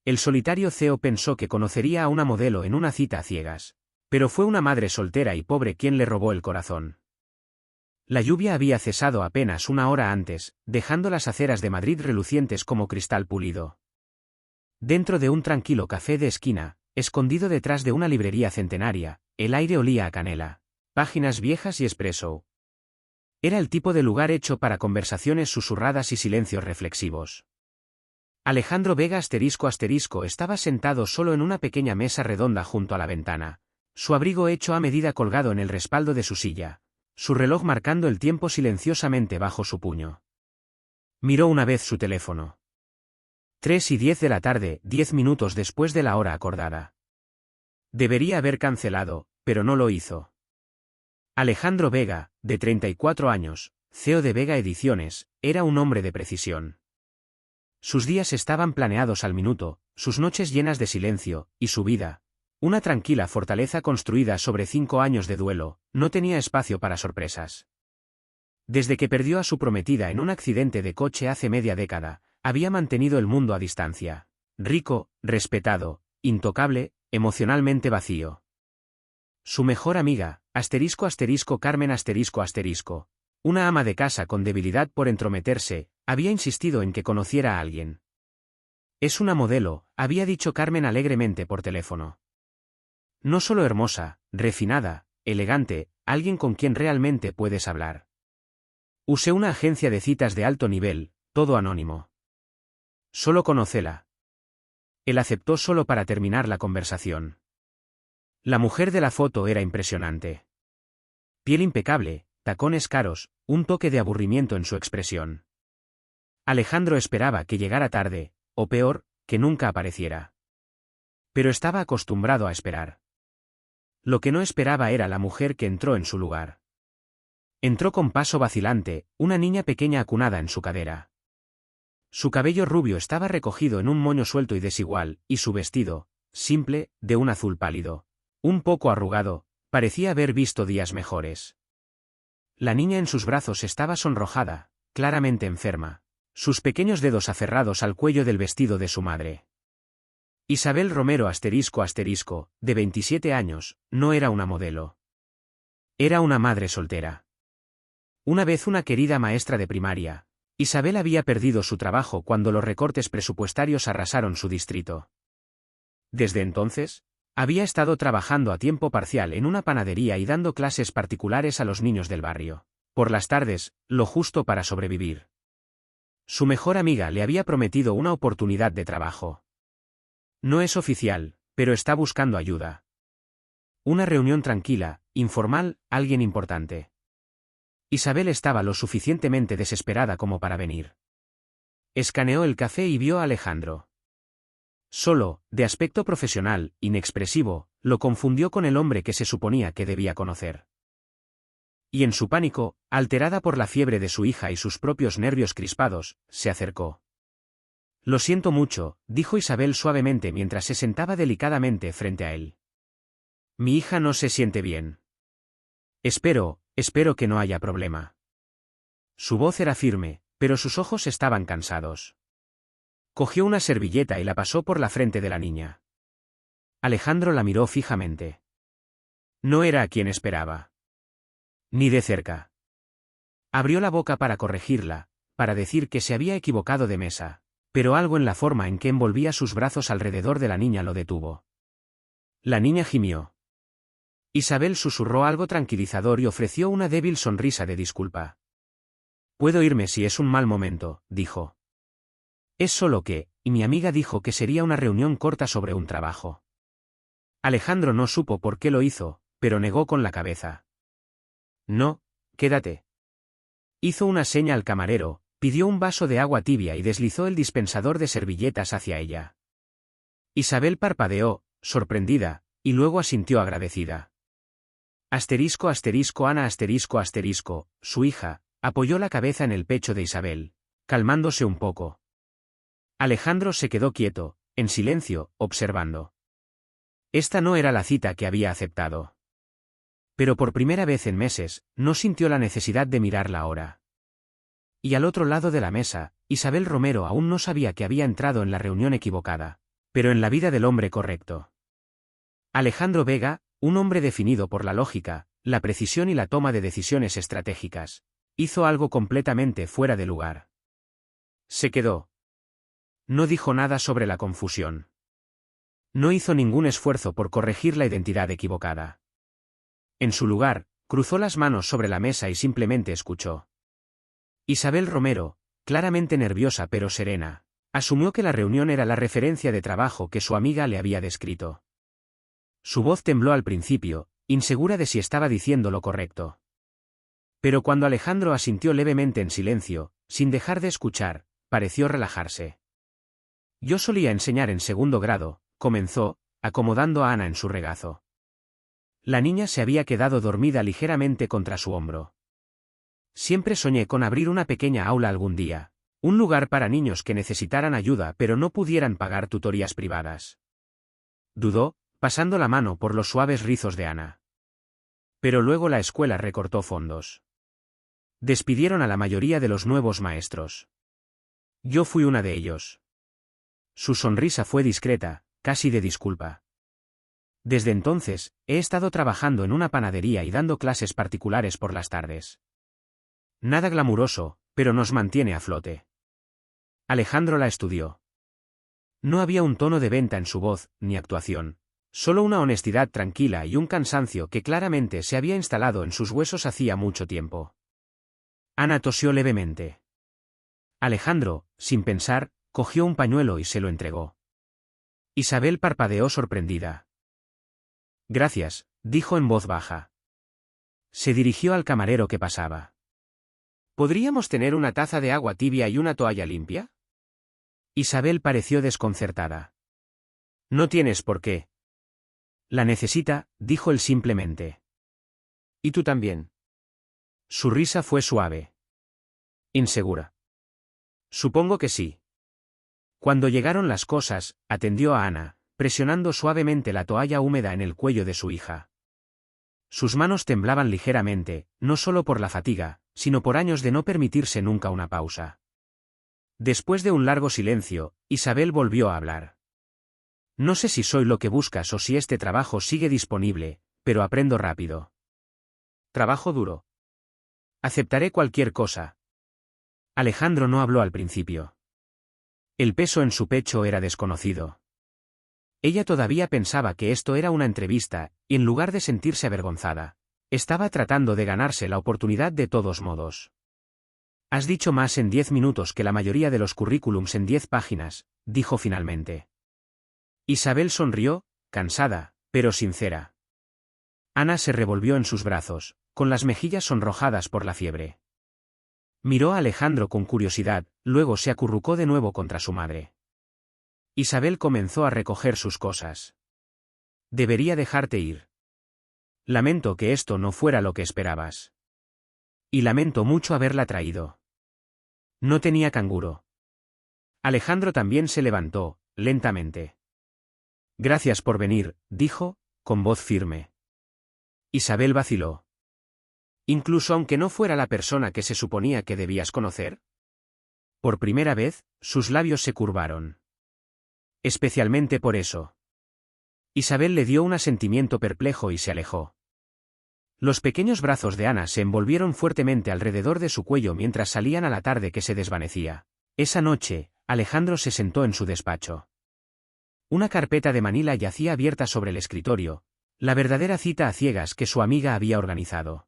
El solitario CEO pensó que conocería a una modelo en una cita a ciegas, pero fue una madre soltera y pobre quien le robó el corazón. La lluvia había cesado apenas una hora antes, dejando las aceras de Madrid relucientes como cristal pulido. Dentro de un tranquilo café de esquina, escondido detrás de una librería centenaria, el aire olía a canela, páginas viejas y espresso. Era el tipo de lugar hecho para conversaciones susurradas y silencios reflexivos. Alejandro Vega estaba sentado solo en una pequeña mesa redonda junto a la ventana, su abrigo hecho a medida colgado en el respaldo de su silla, su reloj marcando el tiempo silenciosamente bajo su puño. Miró una vez su teléfono. 3:10 de la tarde, 10 minutos después de la hora acordada. Debería haber cancelado, pero no lo hizo. Alejandro Vega, de 34 años, CEO de Vega Ediciones, era un hombre de precisión. Sus días estaban planeados al minuto, sus noches llenas de silencio, y su vida, una tranquila fortaleza construida sobre 5 años de duelo, no tenía espacio para sorpresas. Desde que perdió a su prometida en un accidente de coche hace media década, había mantenido el mundo a distancia. Rico, respetado, intocable, emocionalmente vacío. Su mejor amiga, Carmen una ama de casa con debilidad por entrometerse, había insistido en que conociera a alguien. Es una modelo, había dicho Carmen alegremente por teléfono. No solo hermosa, refinada, elegante, alguien con quien realmente puedes hablar. Usé una agencia de citas de alto nivel, todo anónimo. Solo conócela. Él aceptó solo para terminar la conversación. La mujer de la foto era impresionante. Piel impecable, tacones caros, un toque de aburrimiento en su expresión. Alejandro esperaba que llegara tarde, o peor, que nunca apareciera. Pero estaba acostumbrado a esperar. Lo que no esperaba era la mujer que entró en su lugar. Entró con paso vacilante, una niña pequeña acunada en su cadera. Su cabello rubio estaba recogido en un moño suelto y desigual, y su vestido, simple, de un azul pálido, un poco arrugado, parecía haber visto días mejores. La niña en sus brazos estaba sonrojada, claramente enferma, sus pequeños dedos aferrados al cuello del vestido de su madre. Isabel Romero de 27 años, no era una modelo. Era una madre soltera. Una vez una querida maestra de primaria, Isabel había perdido su trabajo cuando los recortes presupuestarios arrasaron su distrito. Desde entonces, había estado trabajando a tiempo parcial en una panadería y dando clases particulares a los niños del barrio. Por las tardes, lo justo para sobrevivir. Su mejor amiga le había prometido una oportunidad de trabajo. No es oficial, pero está buscando ayuda. Una reunión tranquila, informal, alguien importante. Isabel estaba lo suficientemente desesperada como para venir. Escaneó el café y vio a Alejandro. Solo, de aspecto profesional, inexpresivo, lo confundió con el hombre que se suponía que debía conocer. Y en su pánico, alterada por la fiebre de su hija y sus propios nervios crispados, se acercó. Lo siento mucho, dijo Isabel suavemente mientras se sentaba delicadamente frente a él. Mi hija no se siente bien. Espero que no haya problema. Su voz era firme, pero sus ojos estaban cansados. Cogió una servilleta y la pasó por la frente de la niña. Alejandro la miró fijamente. No era a quien esperaba. Ni de cerca. Abrió la boca para corregirla, para decir que se había equivocado de mesa, pero algo en la forma en que envolvía sus brazos alrededor de la niña lo detuvo. La niña gimió. Isabel susurró algo tranquilizador y ofreció una débil sonrisa de disculpa. Puedo irme si es un mal momento, dijo. Es solo que, y mi amiga dijo que sería una reunión corta sobre un trabajo. Alejandro no supo por qué lo hizo, pero negó con la cabeza. No, quédate. Hizo una seña al camarero, pidió un vaso de agua tibia y deslizó el dispensador de servilletas hacia ella. Isabel parpadeó, sorprendida, y luego asintió agradecida. Ana su hija, apoyó la cabeza en el pecho de Isabel, calmándose un poco. Alejandro se quedó quieto, en silencio, observando. Esta no era la cita que había aceptado. Pero por primera vez en meses, no sintió la necesidad de mirarla ahora. Y al otro lado de la mesa, Isabel Romero aún no sabía que había entrado en la reunión equivocada, pero en la vida del hombre correcto. Alejandro Vega, un hombre definido por la lógica, la precisión y la toma de decisiones estratégicas, hizo algo completamente fuera de lugar. Se quedó. No dijo nada sobre la confusión. No hizo ningún esfuerzo por corregir la identidad equivocada. En su lugar, cruzó las manos sobre la mesa y simplemente escuchó. Isabel Romero, claramente nerviosa pero serena, asumió que la reunión era la referencia de trabajo que su amiga le había descrito. Su voz tembló al principio, insegura de si estaba diciendo lo correcto. Pero cuando Alejandro asintió levemente en silencio, sin dejar de escuchar, pareció relajarse. Yo solía enseñar en segundo grado, comenzó, acomodando a Ana en su regazo. La niña se había quedado dormida ligeramente contra su hombro. Siempre soñé con abrir una pequeña aula algún día, un lugar para niños que necesitaran ayuda pero no pudieran pagar tutorías privadas. Dudó, pasando la mano por los suaves rizos de Ana. Pero luego la escuela recortó fondos. Despidieron a la mayoría de los nuevos maestros. Yo fui una de ellos. Su sonrisa fue discreta, casi de disculpa. Desde entonces, he estado trabajando en una panadería y dando clases particulares por las tardes. Nada glamuroso, pero nos mantiene a flote. Alejandro la estudió. No había un tono de venta en su voz, ni actuación. Solo una honestidad tranquila y un cansancio que claramente se había instalado en sus huesos hacía mucho tiempo. Ana tosió levemente. Alejandro, sin pensar, cogió un pañuelo y se lo entregó. Isabel parpadeó sorprendida. Gracias, dijo en voz baja. Se dirigió al camarero que pasaba. ¿Podríamos tener una taza de agua tibia y una toalla limpia? Isabel pareció desconcertada. No tienes por qué. La necesita, dijo él simplemente. ¿Y tú también? Su risa fue suave. Insegura. Supongo que sí. Cuando llegaron las cosas, atendió a Ana, presionando suavemente la toalla húmeda en el cuello de su hija. Sus manos temblaban ligeramente, no solo por la fatiga, sino por años de no permitirse nunca una pausa. Después de un largo silencio, Isabel volvió a hablar. No sé si soy lo que buscas o si este trabajo sigue disponible, pero aprendo rápido. Trabajo duro. Aceptaré cualquier cosa. Alejandro no habló al principio. El peso en su pecho era desconocido. Ella todavía pensaba que esto era una entrevista, y en lugar de sentirse avergonzada, estaba tratando de ganarse la oportunidad de todos modos. Has dicho más en 10 minutos que la mayoría de los currículums en 10 páginas, dijo finalmente. Isabel sonrió, cansada, pero sincera. Ana se revolvió en sus brazos, con las mejillas sonrojadas por la fiebre. Miró a Alejandro con curiosidad, luego se acurrucó de nuevo contra su madre. Isabel comenzó a recoger sus cosas. Debería dejarte ir. Lamento que esto no fuera lo que esperabas. Y lamento mucho haberla traído. No tenía canguro. Alejandro también se levantó, lentamente. Gracias por venir, dijo, con voz firme. Isabel vaciló. Incluso aunque no fuera la persona que se suponía que debías conocer. Por primera vez, sus labios se curvaron. Especialmente por eso. Isabel le dio un asentimiento perplejo y se alejó. Los pequeños brazos de Ana se envolvieron fuertemente alrededor de su cuello mientras salían a la tarde que se desvanecía. Esa noche, Alejandro se sentó en su despacho. Una carpeta de Manila yacía abierta sobre el escritorio, la verdadera cita a ciegas que su amiga había organizado.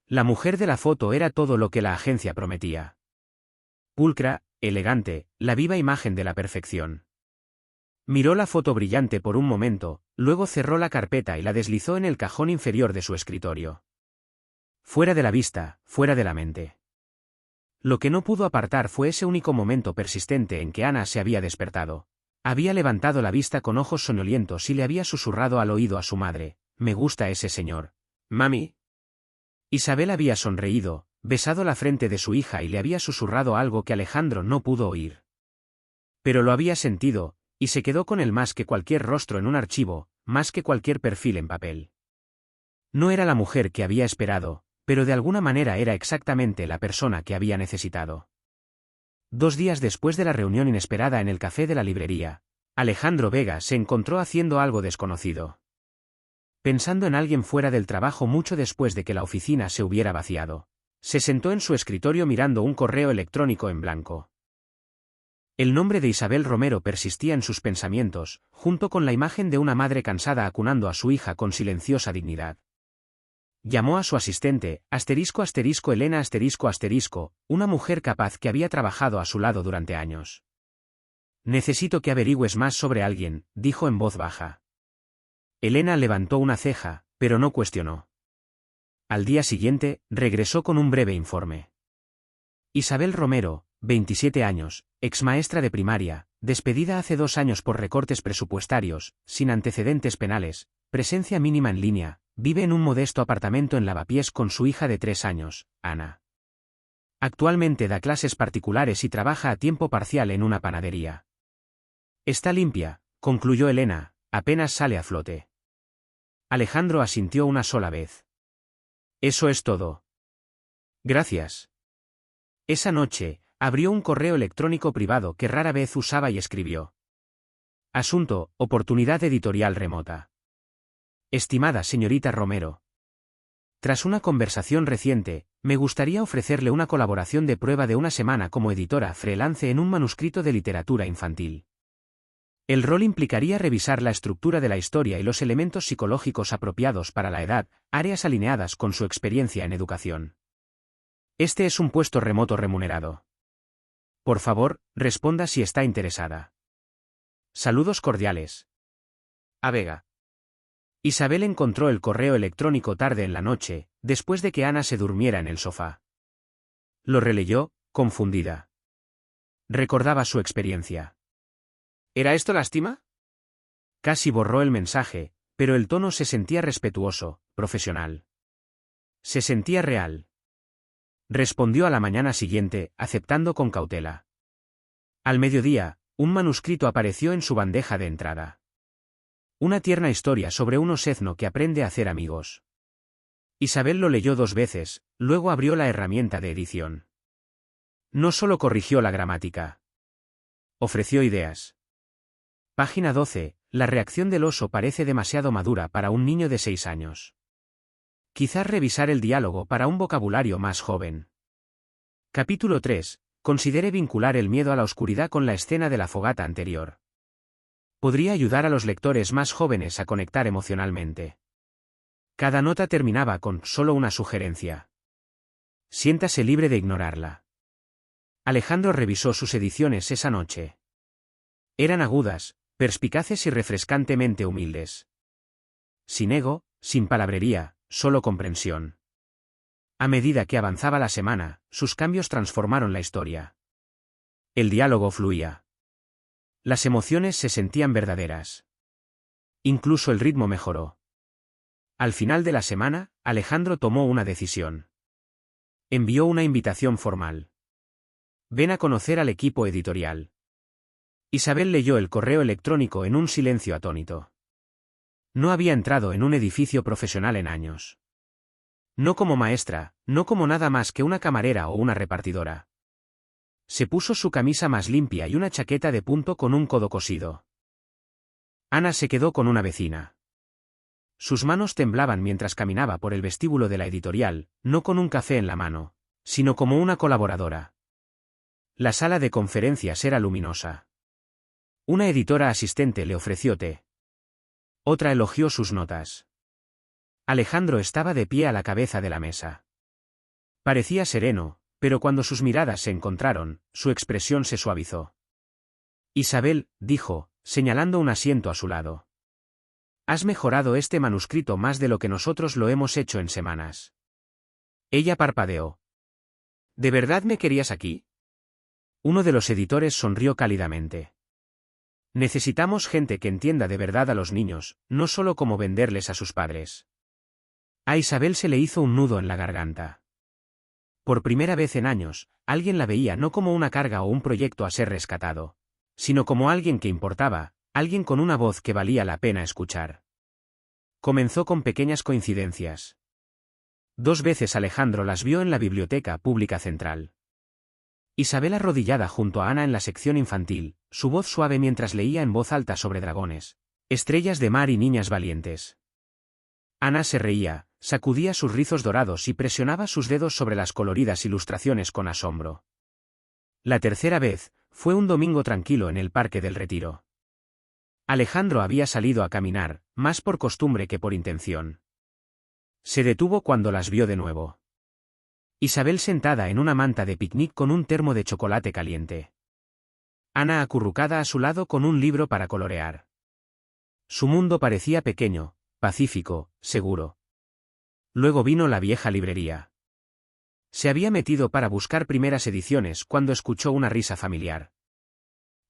La mujer de la foto era todo lo que la agencia prometía. Pulcra, elegante, la viva imagen de la perfección. Miró la foto brillante por un momento, luego cerró la carpeta y la deslizó en el cajón inferior de su escritorio. Fuera de la vista, fuera de la mente. Lo que no pudo apartar fue ese único momento persistente en que Ana se había despertado. Había levantado la vista con ojos soñolientos y le había susurrado al oído a su madre, «Me gusta ese señor. Mami». Isabel había sonreído, besado la frente de su hija y le había susurrado algo que Alejandro no pudo oír. Pero lo había sentido, y se quedó con él más que cualquier rostro en un archivo, más que cualquier perfil en papel. No era la mujer que había esperado, pero de alguna manera era exactamente la persona que había necesitado. 2 días después de la reunión inesperada en el café de la librería, Alejandro Vega se encontró haciendo algo desconocido. Pensando en alguien fuera del trabajo mucho después de que la oficina se hubiera vaciado. Se sentó en su escritorio mirando un correo electrónico en blanco. El nombre de Isabel Romero persistía en sus pensamientos, junto con la imagen de una madre cansada acunando a su hija con silenciosa dignidad. Llamó a su asistente, Elena una mujer capaz que había trabajado a su lado durante años. Necesito que averigües más sobre alguien, dijo en voz baja. Elena levantó una ceja, pero no cuestionó. Al día siguiente, regresó con un breve informe. Isabel Romero, 27 años, exmaestra de primaria, despedida hace 2 años por recortes presupuestarios, sin antecedentes penales, presencia mínima en línea, vive en un modesto apartamento en Lavapiés con su hija de 3 años, Ana. Actualmente da clases particulares y trabaja a tiempo parcial en una panadería. Está limpia, concluyó Elena, apenas sale a flote. Alejandro asintió una sola vez. Eso es todo. Gracias. Esa noche, abrió un correo electrónico privado que rara vez usaba y escribió. Asunto, oportunidad editorial remota. Estimada señorita Romero. Tras una conversación reciente, me gustaría ofrecerle una colaboración de prueba de una semana como editora freelance en un manuscrito de literatura infantil. El rol implicaría revisar la estructura de la historia y los elementos psicológicos apropiados para la edad, áreas alineadas con su experiencia en educación. Este es un puesto remoto remunerado. Por favor, responda si está interesada. Saludos cordiales. A Vega. Isabel encontró el correo electrónico tarde en la noche, después de que Ana se durmiera en el sofá. Lo releyó, confundida. Recordaba su experiencia. ¿Era esto lástima? Casi borró el mensaje, pero el tono se sentía respetuoso, profesional. Se sentía real. Respondió a la mañana siguiente, aceptando con cautela. Al mediodía, un manuscrito apareció en su bandeja de entrada. Una tierna historia sobre un osezno que aprende a hacer amigos. Isabel lo leyó 2 veces, luego abrió la herramienta de edición. No solo corrigió la gramática. Ofreció ideas. Página 12. La reacción del oso parece demasiado madura para un niño de 6 años. Quizás revisar el diálogo para un vocabulario más joven. Capítulo 3. Considere vincular el miedo a la oscuridad con la escena de la fogata anterior. Podría ayudar a los lectores más jóvenes a conectar emocionalmente. Cada nota terminaba con solo una sugerencia. Siéntase libre de ignorarla. Alejandro revisó sus ediciones esa noche. Eran agudas, perspicaces y refrescantemente humildes. Sin ego, sin palabrería, solo comprensión. A medida que avanzaba la semana, sus cambios transformaron la historia. El diálogo fluía. Las emociones se sentían verdaderas. Incluso el ritmo mejoró. Al final de la semana, Alejandro tomó una decisión. Envió una invitación formal. Ven a conocer al equipo editorial. Isabel leyó el correo electrónico en un silencio atónito. No había entrado en un edificio profesional en años. No como maestra, no como nada más que una camarera o una repartidora. Se puso su camisa más limpia y una chaqueta de punto con un codo cosido. Ana se quedó con una vecina. Sus manos temblaban mientras caminaba por el vestíbulo de la editorial, no con un café en la mano, sino como una colaboradora. La sala de conferencias era luminosa. Una editora asistente le ofreció té. Otra elogió sus notas. Alejandro estaba de pie a la cabeza de la mesa. Parecía sereno, pero cuando sus miradas se encontraron, su expresión se suavizó. Isabel, dijo, señalando un asiento a su lado. Has mejorado este manuscrito más de lo que nosotros lo hemos hecho en semanas. Ella parpadeó. ¿De verdad me querías aquí? Uno de los editores sonrió cálidamente. Necesitamos gente que entienda de verdad a los niños, no solo cómo venderles a sus padres. A Isabel se le hizo un nudo en la garganta. Por primera vez en años, alguien la veía no como una carga o un proyecto a ser rescatado, sino como alguien que importaba, alguien con una voz que valía la pena escuchar. Comenzó con pequeñas coincidencias. 2 veces Alejandro las vio en la biblioteca pública central. Isabel arrodillada junto a Ana en la sección infantil, su voz suave mientras leía en voz alta sobre dragones, estrellas de mar y niñas valientes. Ana se reía, sacudía sus rizos dorados y presionaba sus dedos sobre las coloridas ilustraciones con asombro. La tercera vez, fue un domingo tranquilo en el Parque del Retiro. Alejandro había salido a caminar, más por costumbre que por intención. Se detuvo cuando las vio de nuevo. Isabel sentada en una manta de picnic con un termo de chocolate caliente. Ana acurrucada a su lado con un libro para colorear. Su mundo parecía pequeño, pacífico, seguro. Luego vino la vieja librería. Se había metido para buscar primeras ediciones cuando escuchó una risa familiar.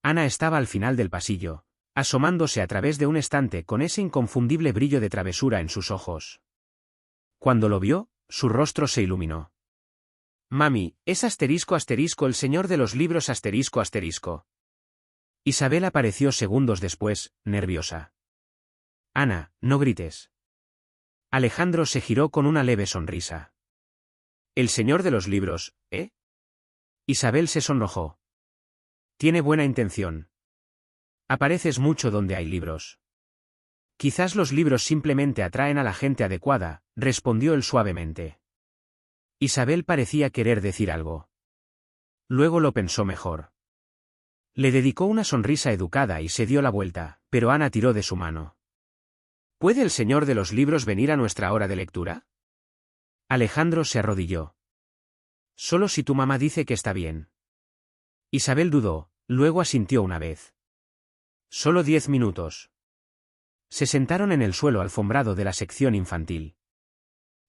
Ana estaba al final del pasillo, asomándose a través de un estante con ese inconfundible brillo de travesura en sus ojos. Cuando lo vio, su rostro se iluminó. «Mami, es asterisco asterisco el señor de los libros asterisco asterisco». Isabel apareció segundos después, nerviosa. «Ana, no grites». Alejandro se giró con una leve sonrisa. «El señor de los libros, ¿eh?» Isabel se sonrojó. «Tiene buena intención. Apareces mucho donde hay libros». «Quizás los libros simplemente atraen a la gente adecuada», respondió él suavemente. Isabel parecía querer decir algo. Luego lo pensó mejor. Le dedicó una sonrisa educada y se dio la vuelta, pero Ana tiró de su mano. ¿Puede el señor de los libros venir a nuestra hora de lectura? Alejandro se arrodilló. Solo si tu mamá dice que está bien. Isabel dudó, luego asintió una vez. Solo 10 minutos. Se sentaron en el suelo alfombrado de la sección infantil.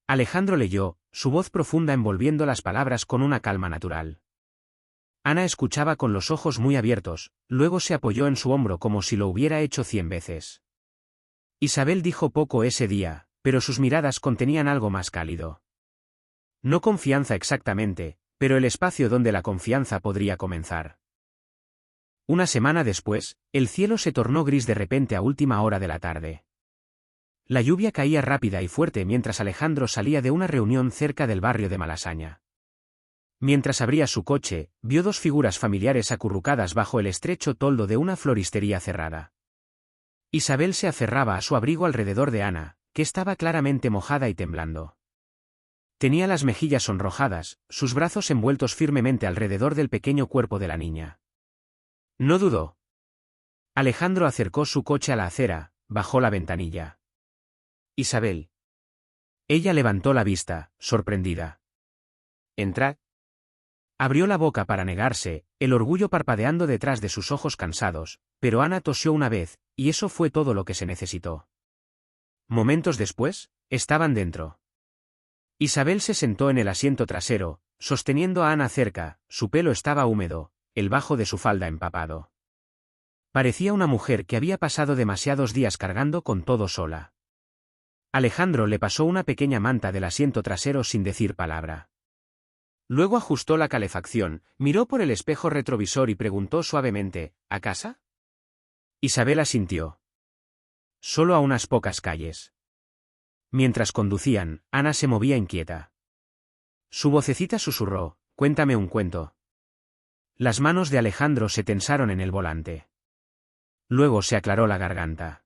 Alejandro leyó, su voz profunda envolviendo las palabras con una calma natural. Ana escuchaba con los ojos muy abiertos, luego se apoyó en su hombro como si lo hubiera hecho 100 veces. Isabel dijo poco ese día, pero sus miradas contenían algo más cálido. No confianza exactamente, pero el espacio donde la confianza podría comenzar. Una semana después, el cielo se tornó gris de repente a última hora de la tarde. La lluvia caía rápida y fuerte mientras Alejandro salía de una reunión cerca del barrio de Malasaña. Mientras abría su coche, vio dos figuras familiares acurrucadas bajo el estrecho toldo de una floristería cerrada. Isabel se aferraba a su abrigo alrededor de Ana, que estaba claramente mojada y temblando. Tenía las mejillas sonrojadas, sus brazos envueltos firmemente alrededor del pequeño cuerpo de la niña. No dudó. Alejandro acercó su coche a la acera, bajó la ventanilla. Isabel. Ella levantó la vista, sorprendida. «Entrad». Abrió la boca para negarse, el orgullo parpadeando detrás de sus ojos cansados, pero Ana tosió una vez, y eso fue todo lo que se necesitó. Momentos después, estaban dentro. Isabel se sentó en el asiento trasero, sosteniendo a Ana cerca, su pelo estaba húmedo, el bajo de su falda empapado. Parecía una mujer que había pasado demasiados días cargando con todo sola. Alejandro le pasó una pequeña manta del asiento trasero sin decir palabra. Luego ajustó la calefacción, miró por el espejo retrovisor y preguntó suavemente, ¿a casa? Isabel asintió. Solo a unas pocas calles. Mientras conducían, Ana se movía inquieta. Su vocecita susurró, «Cuéntame un cuento». Las manos de Alejandro se tensaron en el volante. Luego se aclaró la garganta.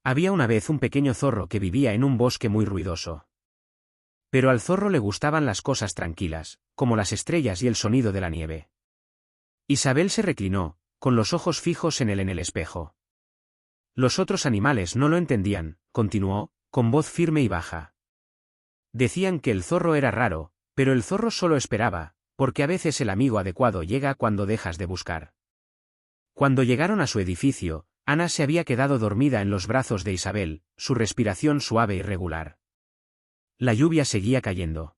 Había una vez un pequeño zorro que vivía en un bosque muy ruidoso. Pero al zorro le gustaban las cosas tranquilas, como las estrellas y el sonido de la nieve. Isabel se reclinó, con los ojos fijos en el espejo. Los otros animales no lo entendían, continuó, con voz firme y baja. Decían que el zorro era raro, pero el zorro solo esperaba, porque a veces el amigo adecuado llega cuando dejas de buscar. Cuando llegaron a su edificio, Ana se había quedado dormida en los brazos de Isabel, su respiración suave y regular. La lluvia seguía cayendo.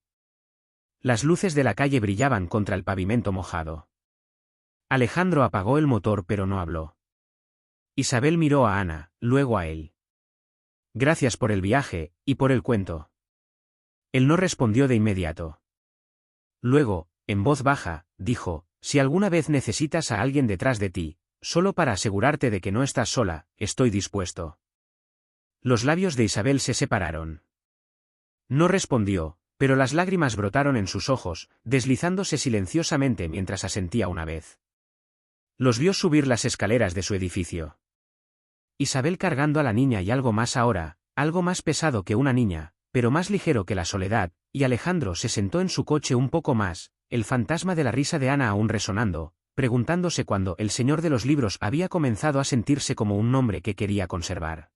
Las luces de la calle brillaban contra el pavimento mojado. Alejandro apagó el motor pero no habló. Isabel miró a Ana, luego a él. «Gracias por el viaje, y por el cuento». Él no respondió de inmediato. Luego, en voz baja, dijo, «Si alguna vez necesitas a alguien detrás de ti, solo para asegurarte de que no estás sola, estoy dispuesto». Los labios de Isabel se separaron. No respondió, Pero las lágrimas brotaron en sus ojos, deslizándose silenciosamente mientras asentía una vez. Los vio subir las escaleras de su edificio. Isabel cargando a la niña y algo más ahora, algo más pesado que una niña, pero más ligero que la soledad, y Alejandro se sentó en su coche un poco más, el fantasma de la risa de Ana aún resonando, preguntándose cuándo el señor de los libros había comenzado a sentirse como un nombre que quería conservar.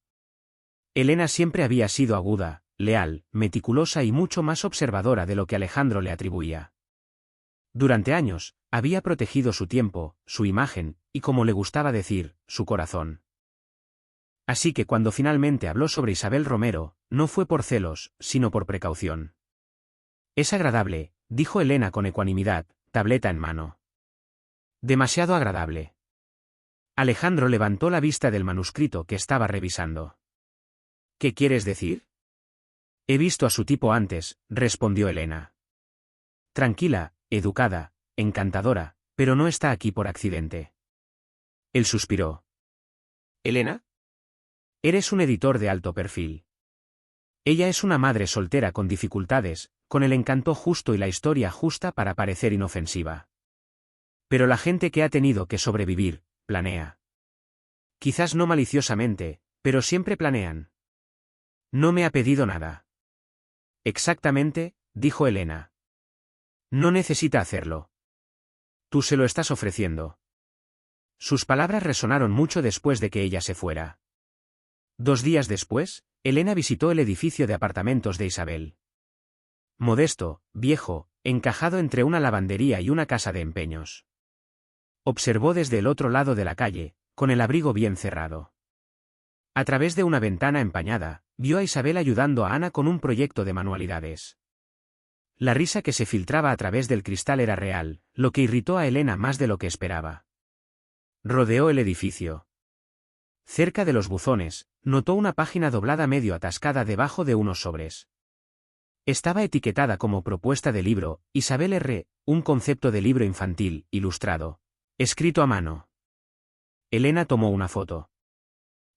Elena siempre había sido aguda, leal, meticulosa y mucho más observadora de lo que Alejandro le atribuía. Durante años, había protegido su tiempo, su imagen, y como le gustaba decir, su corazón. Así que cuando finalmente habló sobre Isabel Romero, no fue por celos, sino por precaución. Es agradable, dijo Elena con ecuanimidad, tableta en mano. Demasiado agradable. Alejandro levantó la vista del manuscrito que estaba revisando. ¿Qué quieres decir? He visto a su tipo antes, respondió Elena. Tranquila, educada, encantadora, pero no está aquí por accidente. Él suspiró. ¿Elena? Eres un editor de alto perfil. Ella es una madre soltera con dificultades, con el encanto justo y la historia justa para parecer inofensiva. Pero la gente que ha tenido que sobrevivir, planea. Quizás no maliciosamente, pero siempre planean. No me ha pedido nada. Exactamente, dijo Elena. No necesita hacerlo. Tú se lo estás ofreciendo. Sus palabras resonaron mucho después de que ella se fuera. 2 días después, Elena visitó el edificio de apartamentos de Isabel. Modesto, viejo, encajado entre una lavandería y una casa de empeños. Observó desde el otro lado de la calle, con el abrigo bien cerrado. A través de una ventana empañada, vio a Isabel ayudando a Ana con un proyecto de manualidades. La risa que se filtraba a través del cristal era real, lo que irritó a Elena más de lo que esperaba. Rodeó el edificio. Cerca de los buzones, notó una página doblada medio atascada debajo de unos sobres. Estaba etiquetada como propuesta de libro, Isabel R., un concepto de libro infantil, ilustrado. Escrito a mano. Elena tomó una foto.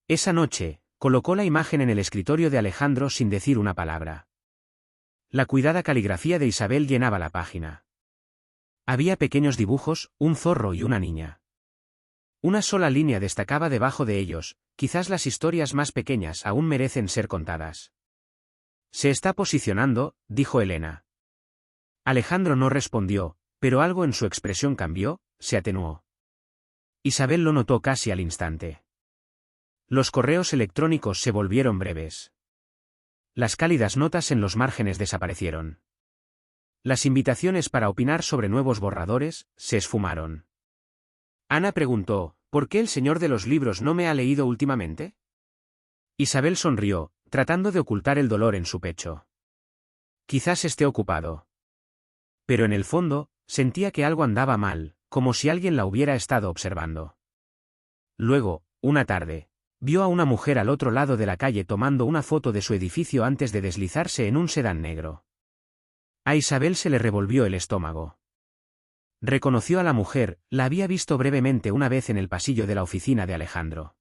Esa noche, colocó la imagen en el escritorio de Alejandro sin decir una palabra. La cuidada caligrafía de Isabel llenaba la página. Había pequeños dibujos, un zorro y una niña. Una sola línea destacaba debajo de ellos, quizás las historias más pequeñas aún merecen ser contadas. Se está posicionando, dijo Elena. Alejandro no respondió, pero algo en su expresión cambió, se atenuó. Isabel lo notó casi al instante. Los correos electrónicos se volvieron breves. Las cálidas notas en los márgenes desaparecieron. Las invitaciones para opinar sobre nuevos borradores se esfumaron. Ana preguntó, ¿por qué el señor de los libros no me ha leído últimamente? Isabel sonrió, tratando de ocultar el dolor en su pecho. Quizás esté ocupado. Pero en el fondo, sentía que algo andaba mal, como si alguien la hubiera estado observando. Luego, una tarde, vio a una mujer al otro lado de la calle tomando una foto de su edificio antes de deslizarse en un sedán negro. A Isabel se le revolvió el estómago. Reconoció a la mujer, la había visto brevemente una vez en el pasillo de la oficina de Alejandro.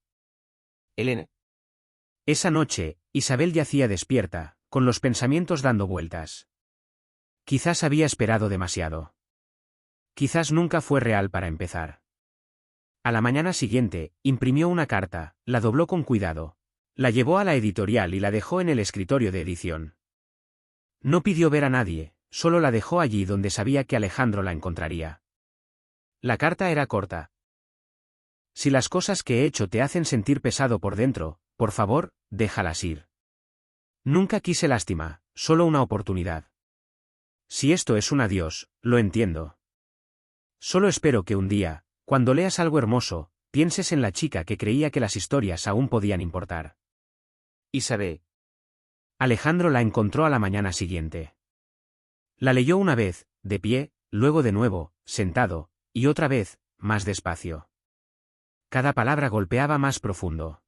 Elena. Esa noche, Isabel yacía despierta, con los pensamientos dando vueltas. Quizás había esperado demasiado. Quizás nunca fue real para empezar. A la mañana siguiente, imprimió una carta, la dobló con cuidado. La llevó a la editorial y la dejó en el escritorio de edición. No pidió ver a nadie, solo la dejó allí donde sabía que Alejandro la encontraría. La carta era corta. Si las cosas que he hecho te hacen sentir pesado por dentro, por favor, déjalas ir. Nunca quise lástima, solo una oportunidad. Si esto es un adiós, lo entiendo. Solo espero que un día, cuando leas algo hermoso, pienses en la chica que creía que las historias aún podían importar. Isabel. Alejandro la encontró a la mañana siguiente. La leyó una vez, de pie, luego de nuevo, sentado, y otra vez, más despacio. Cada palabra golpeaba más profundo.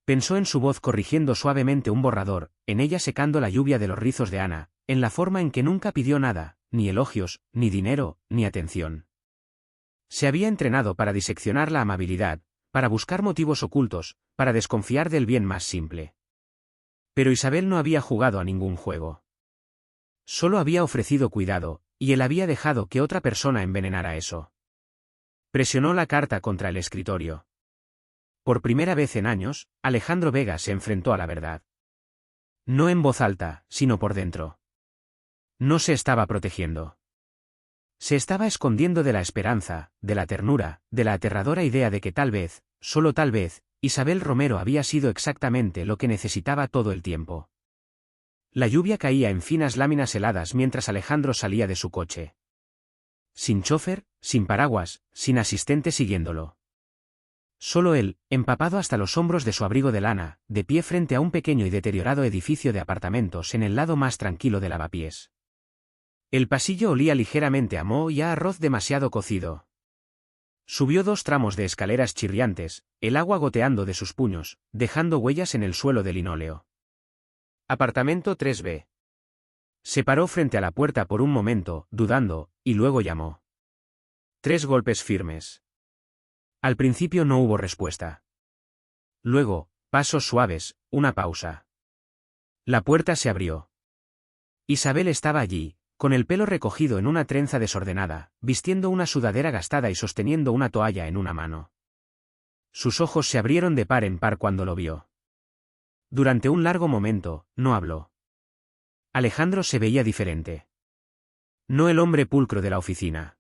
Pensó en su voz corrigiendo suavemente un borrador, en ella secando la lluvia de los rizos de Ana, en la forma en que nunca pidió nada, ni elogios, ni dinero, ni atención. Se había entrenado para diseccionar la amabilidad, para buscar motivos ocultos, para desconfiar del bien más simple. Pero Isabel no había jugado a ningún juego. Solo había ofrecido cuidado, y él había dejado que otra persona envenenara eso. Presionó la carta contra el escritorio. Por primera vez en años, Alejandro Vega se enfrentó a la verdad. No en voz alta, sino por dentro. No se estaba protegiendo. Se estaba escondiendo de la esperanza, de la ternura, de la aterradora idea de que tal vez, solo tal vez, Isabel Romero había sido exactamente lo que necesitaba todo el tiempo. La lluvia caía en finas láminas heladas mientras Alejandro salía de su coche. Sin chofer, sin paraguas, sin asistente siguiéndolo. Solo él, empapado hasta los hombros de su abrigo de lana, de pie frente a un pequeño y deteriorado edificio de apartamentos en el lado más tranquilo de Lavapiés. El pasillo olía ligeramente a moho y a arroz demasiado cocido. Subió 2 tramos de escaleras chirriantes, el agua goteando de sus puños, dejando huellas en el suelo de linóleo. Apartamento 3B. Se paró frente a la puerta por un momento, dudando, y luego llamó. 3 golpes firmes. Al principio no hubo respuesta. Luego, pasos suaves, una pausa. La puerta se abrió. Isabel estaba allí, con el pelo recogido en una trenza desordenada, vistiendo una sudadera gastada y sosteniendo una toalla en una mano. Sus ojos se abrieron de par en par cuando lo vio. Durante un largo momento, no habló. Alejandro se veía diferente. No el hombre pulcro de la oficina.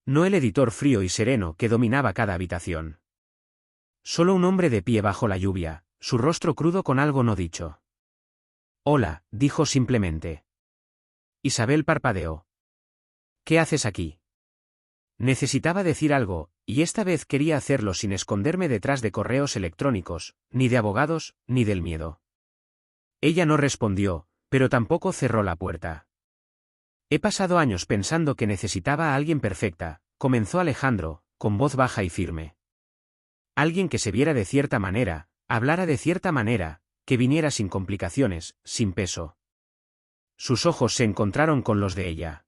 No el editor frío y sereno que dominaba cada habitación. Solo un hombre de pie bajo la lluvia, su rostro crudo con algo no dicho. Hola, dijo simplemente. Isabel parpadeó. ¿Qué haces aquí? Necesitaba decir algo, y esta vez quería hacerlo sin esconderme detrás de correos electrónicos, ni de abogados, ni del miedo. Ella no respondió, pero tampoco cerró la puerta. He pasado años pensando que necesitaba a alguien perfecta, comenzó Alejandro, con voz baja y firme. Alguien que se viera de cierta manera, hablara de cierta manera, que viniera sin complicaciones, sin peso. Sus ojos se encontraron con los de ella.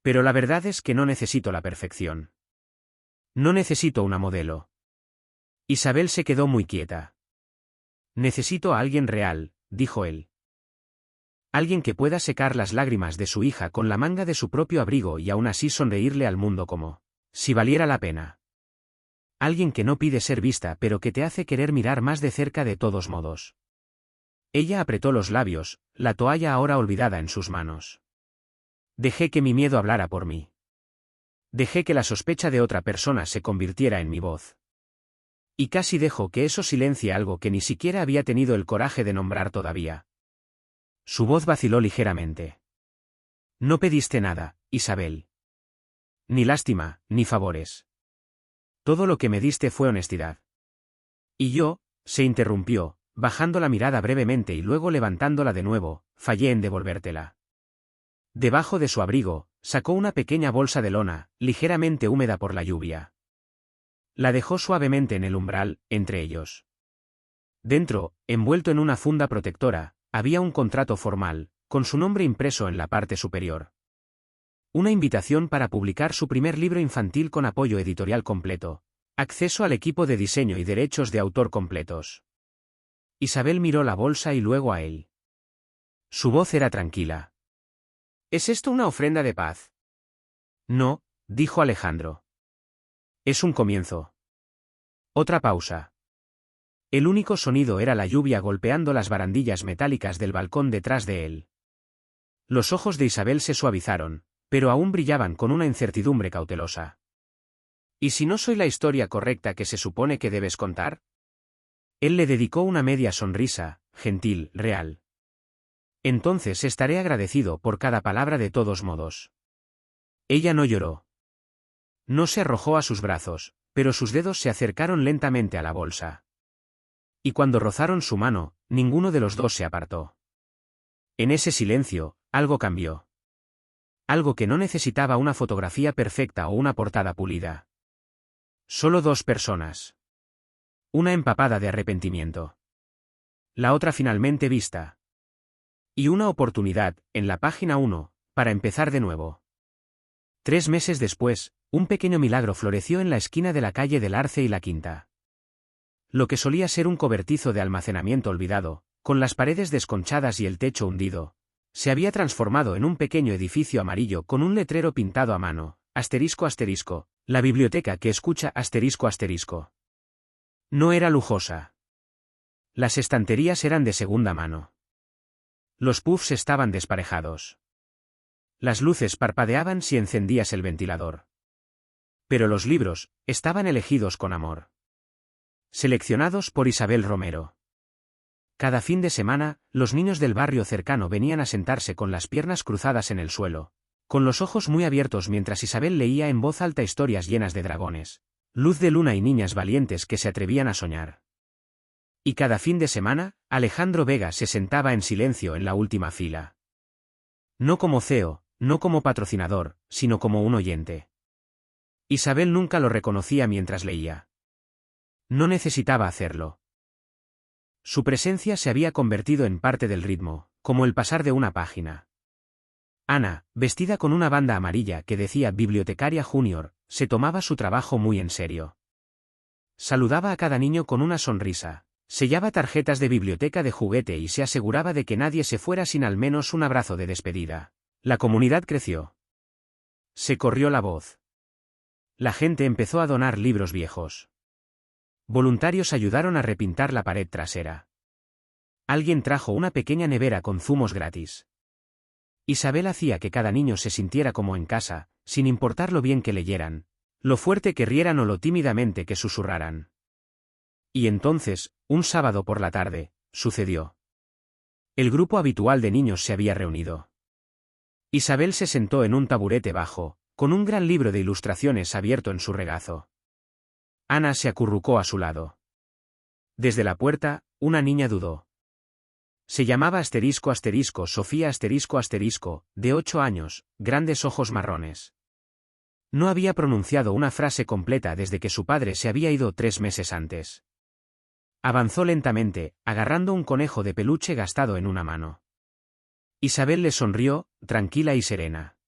Pero la verdad es que no necesito la perfección. No necesito una modelo. Isabel se quedó muy quieta. Necesito a alguien real, dijo él. Alguien que pueda secar las lágrimas de su hija con la manga de su propio abrigo y aún así sonreírle al mundo como si valiera la pena. Alguien que no pide ser vista pero que te hace querer mirar más de cerca de todos modos. Ella apretó los labios, la toalla ahora olvidada en sus manos. Dejé que mi miedo hablara por mí. Dejé que la sospecha de otra persona se convirtiera en mi voz. Y casi dejo que eso silencie algo que ni siquiera había tenido el coraje de nombrar todavía. Su voz vaciló ligeramente. No pediste nada, Isabel. Ni lástima, ni favores. Todo lo que me diste fue honestidad. Y yo, se interrumpió, bajando la mirada brevemente y luego levantándola de nuevo, fallé en devolvértela. Debajo de su abrigo, sacó una pequeña bolsa de lona, ligeramente húmeda por la lluvia. La dejó suavemente en el umbral, entre ellos. Dentro, envuelto en una funda protectora, había un contrato formal, con su nombre impreso en la parte superior. Una invitación para publicar su primer libro infantil con apoyo editorial completo, acceso al equipo de diseño y derechos de autor completos. Isabel miró la bolsa y luego a él. Su voz era tranquila. ¿Es esto una ofrenda de paz? No, dijo Alejandro. Es un comienzo. Otra pausa. El único sonido era la lluvia golpeando las barandillas metálicas del balcón detrás de él. Los ojos de Isabel se suavizaron, pero aún brillaban con una incertidumbre cautelosa. ¿Y si no soy la historia correcta que se supone que debes contar? Él le dedicó una media sonrisa, gentil, real. Entonces estaré agradecido por cada palabra de todos modos. Ella no lloró. No se arrojó a sus brazos, pero sus dedos se acercaron lentamente a la bolsa. Y cuando rozaron su mano, ninguno de los dos se apartó. En ese silencio, algo cambió. Algo que no necesitaba una fotografía perfecta o una portada pulida. Solo 2 personas. Una empapada de arrepentimiento. La otra finalmente vista. Y una oportunidad, en la página 1, para empezar de nuevo. 3 meses después, un pequeño milagro floreció en la esquina de la calle del Arce y la Quinta. Lo que solía ser un cobertizo de almacenamiento olvidado, con las paredes desconchadas y el techo hundido, Se había transformado en un pequeño edificio amarillo con un letrero pintado a mano, asterisco asterisco, la biblioteca que escucha asterisco asterisco. No era lujosa. Las estanterías eran de segunda mano. Los puffs estaban desparejados. Las luces parpadeaban si encendías el ventilador. Pero los libros estaban elegidos con amor. Seleccionados por Isabel Romero. Cada fin de semana, los niños del barrio cercano venían a sentarse con las piernas cruzadas en el suelo, con los ojos muy abiertos mientras Isabel leía en voz alta historias llenas de dragones, luz de luna y niñas valientes que se atrevían a soñar. Y cada fin de semana, Alejandro Vega se sentaba en silencio en la última fila. No como CEO, no como patrocinador, sino como un oyente. Isabel nunca lo reconocía mientras leía. No necesitaba hacerlo. Su presencia se había convertido en parte del ritmo, como el pasar de una página. Ana, vestida con una banda amarilla que decía Bibliotecaria Junior, se tomaba su trabajo muy en serio. Saludaba a cada niño con una sonrisa, sellaba tarjetas de biblioteca de juguete y se aseguraba de que nadie se fuera sin al menos un abrazo de despedida. La comunidad creció. Se corrió la voz. La gente empezó a donar libros viejos. Voluntarios ayudaron a repintar la pared trasera. Alguien trajo una pequeña nevera con zumos gratis. Isabel hacía que cada niño se sintiera como en casa, sin importar lo bien que leyeran, lo fuerte que rieran o lo tímidamente que susurraran. Y entonces, un sábado por la tarde, sucedió. El grupo habitual de niños se había reunido. Isabel se sentó en un taburete bajo, con un gran libro de ilustraciones abierto en su regazo. Ana se acurrucó a su lado. Desde la puerta, una niña dudó. Se llamaba asterisco asterisco Sofía asterisco asterisco, de 8 años, grandes ojos marrones. No había pronunciado una frase completa desde que su padre se había ido 3 meses antes. Avanzó lentamente, agarrando un conejo de peluche gastado en una mano. Isabel le sonrió, tranquila y serena.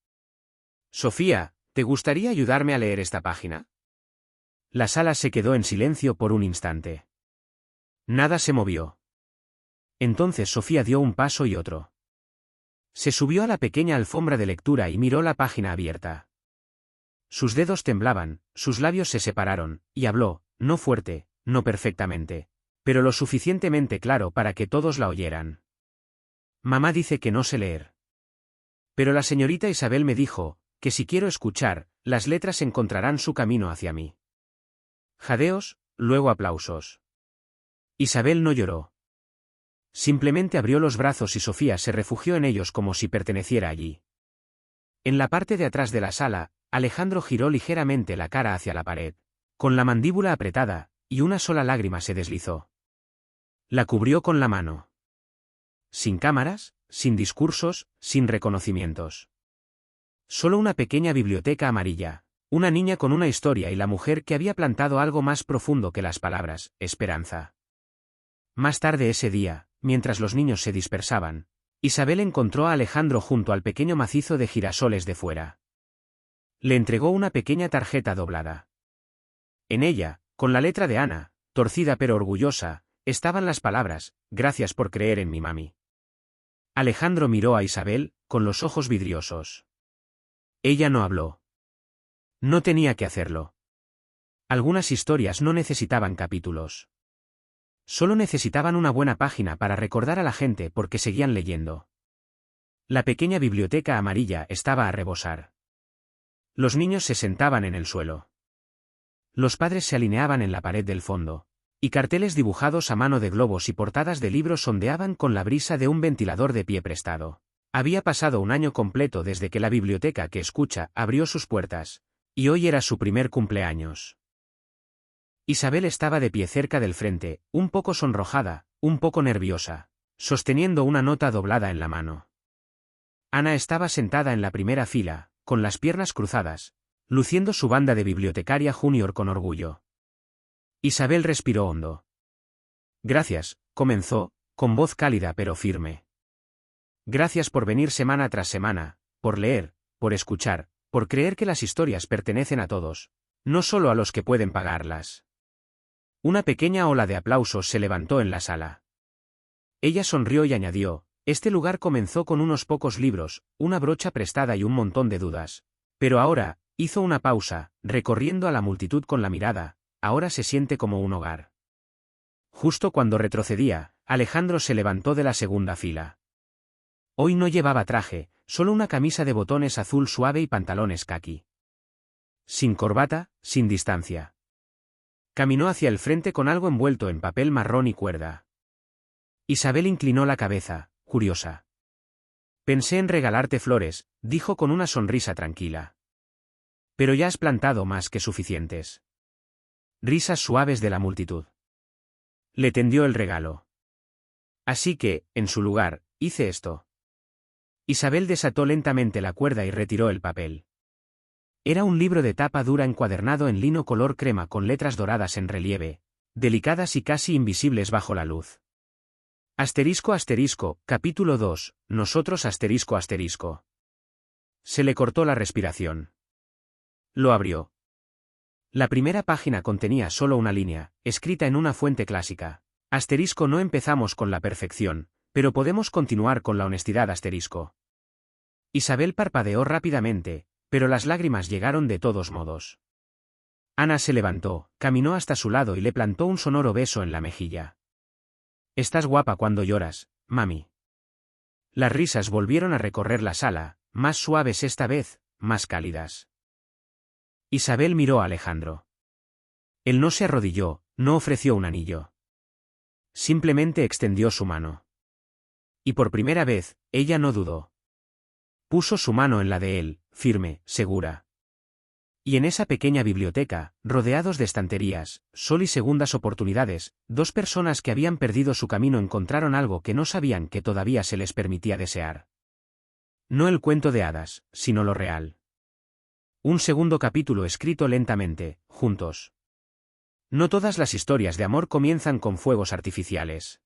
Sofía, ¿te gustaría ayudarme a leer esta página? La sala se quedó en silencio por un instante. Nada se movió. Entonces Sofía dio un paso y otro. Se subió a la pequeña alfombra de lectura y miró la página abierta. Sus dedos temblaban, sus labios se separaron, y habló, no fuerte, no perfectamente, pero lo suficientemente claro para que todos la oyeran. Mamá dice que no sé leer. Pero la señorita Isabel me dijo, que si quiero escuchar, las letras encontrarán su camino hacia mí. Jadeos, luego aplausos. Isabel no lloró. Simplemente abrió los brazos y Sofía se refugió en ellos como si perteneciera allí. En la parte de atrás de la sala, Alejandro giró ligeramente la cara hacia la pared, con la mandíbula apretada, y una sola lágrima se deslizó. La cubrió con la mano. Sin cámaras, sin discursos, sin reconocimientos. Solo una pequeña biblioteca amarilla, una niña con una historia y la mujer que había plantado algo más profundo que las palabras, esperanza. Más tarde ese día, mientras los niños se dispersaban, Isabel encontró a Alejandro junto al pequeño macizo de girasoles de fuera. Le entregó una pequeña tarjeta doblada. En ella, con la letra de Ana, torcida pero orgullosa, estaban las palabras, gracias por creer en mi mami. Alejandro miró a Isabel, con los ojos vidriosos. Ella no habló. No tenía que hacerlo. Algunas historias no necesitaban capítulos. Solo necesitaban una buena página para recordar a la gente porque seguían leyendo. La pequeña biblioteca amarilla estaba a rebosar. Los niños se sentaban en el suelo. Los padres se alineaban en la pared del fondo, y carteles dibujados a mano de globos y portadas de libros ondeaban con la brisa de un ventilador de pie prestado. Había pasado un año completo desde que la biblioteca que escucha abrió sus puertas, y hoy era su primer cumpleaños. Isabel estaba de pie cerca del frente, un poco sonrojada, un poco nerviosa, sosteniendo una nota doblada en la mano. Ana estaba sentada en la primera fila, con las piernas cruzadas, luciendo su banda de bibliotecaria junior con orgullo. Isabel respiró hondo. Gracias, comenzó, con voz cálida pero firme. Gracias por venir semana tras semana, por leer, por escuchar, por creer que las historias pertenecen a todos, no solo a los que pueden pagarlas. Una pequeña ola de aplausos se levantó en la sala. Ella sonrió y añadió, Este lugar comenzó con unos pocos libros, una brocha prestada y un montón de dudas. Pero ahora, hizo una pausa, recorriendo a la multitud con la mirada, ahora se siente como un hogar. Justo cuando retrocedía, Alejandro se levantó de la segunda fila. Hoy no llevaba traje, solo una camisa de botones azul suave y pantalones caqui. Sin corbata, sin distancia. Caminó hacia el frente con algo envuelto en papel marrón y cuerda. Isabel inclinó la cabeza, curiosa. Pensé en regalarte flores, dijo con una sonrisa tranquila. Pero ya has plantado más que suficientes. Risas suaves de la multitud. Le tendió el regalo. Así que, en su lugar, hice esto. Isabel desató lentamente la cuerda y retiró el papel. Era un libro de tapa dura encuadernado en lino color crema con letras doradas en relieve, delicadas y casi invisibles bajo la luz. Asterisco asterisco, capítulo 2, nosotros asterisco asterisco. Se le cortó la respiración. Lo abrió. La primera página contenía solo una línea, escrita en una fuente clásica. Asterisco no empezamos con la perfección, pero podemos continuar con la honestidad asterisco. Isabel parpadeó rápidamente, pero las lágrimas llegaron de todos modos. Ana se levantó, caminó hasta su lado y le plantó un sonoro beso en la mejilla. Estás guapa cuando lloras, mami. Las risas volvieron a recorrer la sala, más suaves esta vez, más cálidas. Isabel miró a Alejandro. Él no se arrodilló, no ofreció un anillo. Simplemente extendió su mano. Y por primera vez, ella no dudó. Puso su mano en la de él, firme, segura. Y en esa pequeña biblioteca, rodeados de estanterías, sol y segundas oportunidades, dos personas que habían perdido su camino encontraron algo que no sabían que todavía se les permitía desear. No el cuento de hadas, sino lo real. Un segundo capítulo escrito lentamente, juntos. No todas las historias de amor comienzan con fuegos artificiales.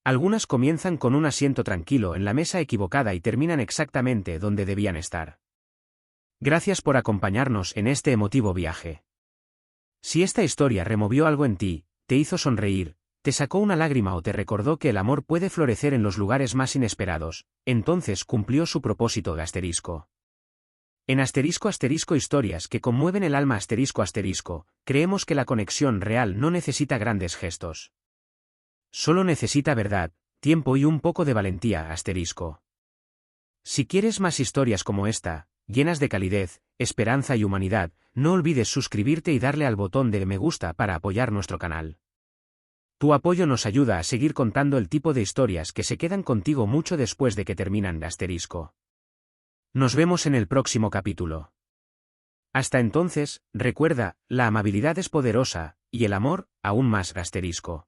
Algunas comienzan con un asiento tranquilo en la mesa equivocada y terminan exactamente donde debían estar. Gracias por acompañarnos en este emotivo viaje. Si esta historia removió algo en ti, te hizo sonreír, te sacó una lágrima o te recordó que el amor puede florecer en los lugares más inesperados, entonces cumplió su propósito de asterisco. En asterisco asterisco historias que conmueven el alma asterisco asterisco, creemos que la conexión real no necesita grandes gestos. Solo necesita verdad, tiempo y un poco de valentía asterisco. Si quieres más historias como esta, llenas de calidez, esperanza y humanidad, no olvides suscribirte y darle al botón de me gusta para apoyar nuestro canal. Tu apoyo nos ayuda a seguir contando el tipo de historias que se quedan contigo mucho después de que terminan de asterisco. Nos vemos en el próximo capítulo. Hasta entonces, recuerda, la amabilidad es poderosa, y el amor, aún más asterisco.